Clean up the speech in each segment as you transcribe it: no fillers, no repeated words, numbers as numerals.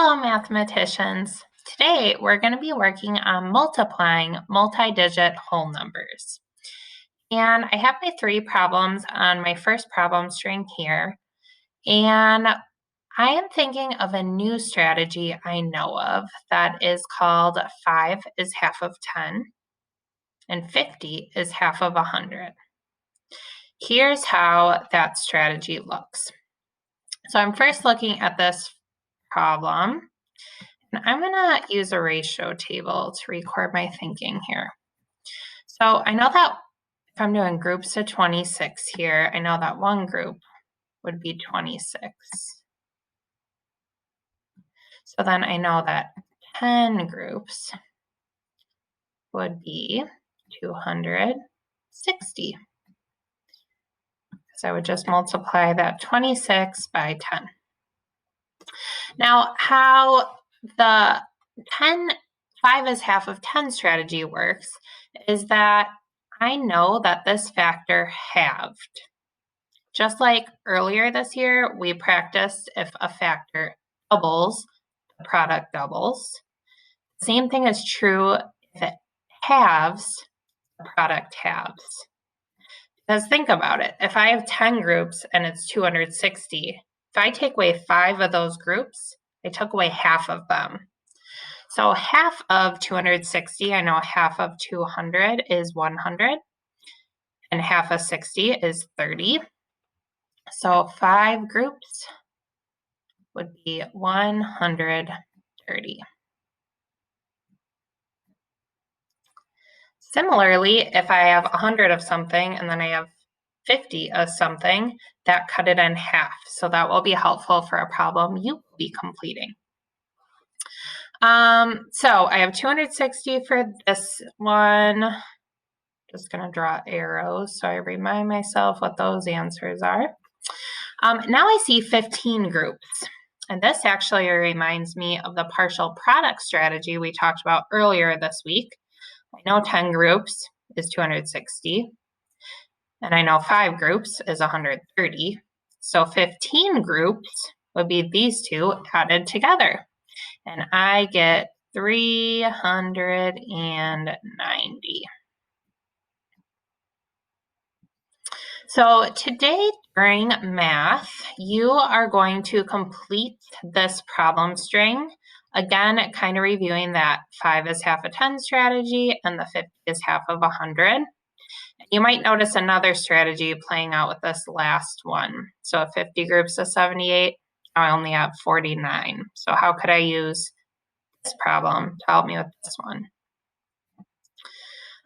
Hello, mathematicians. Today, we're going to be working on multiplying multi-digit whole numbers. And I have my 3 problems on my first problem string here. And I am thinking of a new strategy I know of that is called 5 is half of 10 and 50 is half of 100. Here's how that strategy looks. So I'm first looking at this problem. And I'm going to use a ratio table to record my thinking here. So I know that if I'm doing groups of 26 here, I know that one group would be 26. So then I know that 10 groups would be 260. So I would just multiply that 26 by 10. Now, how the 5 is half of 10 strategy works is that I know that this factor halved. Just like earlier this year, we practiced if a factor doubles, the product doubles. The same thing is true if it halves, the product halves. Because think about it, if I have 10 groups and it's 260, if I take away 5 of those groups, I took away half of them. So half of 260, I know half of 200 is 100, and half of 60 is 30. So 5 groups would be 130. Similarly, if I have 100 of something and then I have 50 of something, that cut it in half. So that will be helpful for a problem you will be completing. So I have 260 for this one. Just going to draw arrows so I remind myself what those answers are. Now I see 15 groups. And this actually reminds me of the partial product strategy we talked about earlier this week. I know 10 groups is 260. And I know 5 groups is 130. So 15 groups would be these two added together. And I get 390. So today during math, you are going to complete this problem string. Again, kind of reviewing that 5 is half of 10 strategy and the 50 is half of 100. You might notice another strategy playing out with this last one. So 50 groups of 78, I only have 49. So how could I use this problem to help me with this one?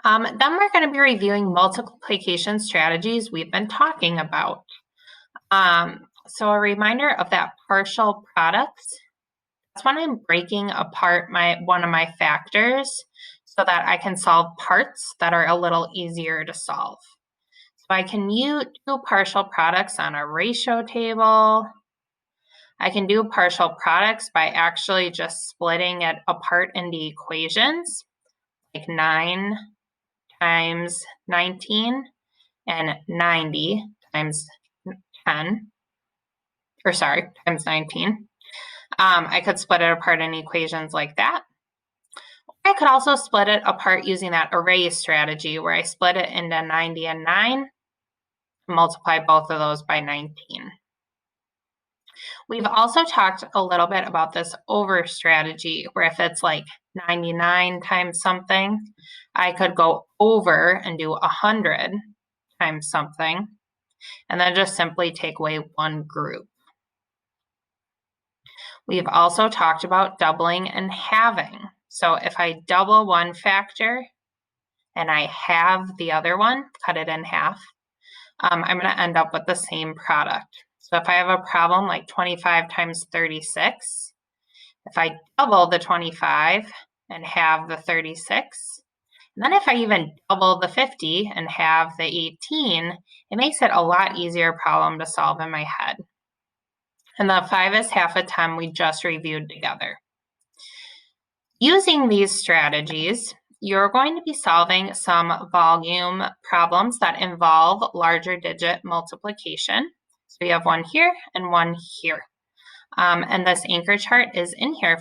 Then we're going to be reviewing multiplication strategies we've been talking about. So a reminder of that partial products. That's when I'm breaking apart one of my factors so that I can solve parts that are a little easier to solve. So I can do partial products on a ratio table. I can do partial products by actually just splitting it apart into equations, like 9 times 19 and 90 times 10, or sorry, times 19. I could split it apart in equations like that. I could also split it apart using that array strategy where I split it into 90 and 9, multiply both of those by 19. We've also talked a little bit about this over strategy where if it's like 99 times something, I could go over and do 100 times something, and then just simply take away one group. We've also talked about doubling and halving. So if I double one factor and I halve the other one, cut it in half, I'm going to end up with the same product. So if I have a problem like 25 times 36, if I double the 25 and halve the 36, and then if I even double the 50 and halve the 18, it makes it a lot easier problem to solve in my head. And the 5 is half of 10 we just reviewed together. Using these strategies, you're going to be solving some volume problems that involve larger digit multiplication. So you have one here and one here. And this anchor chart is in here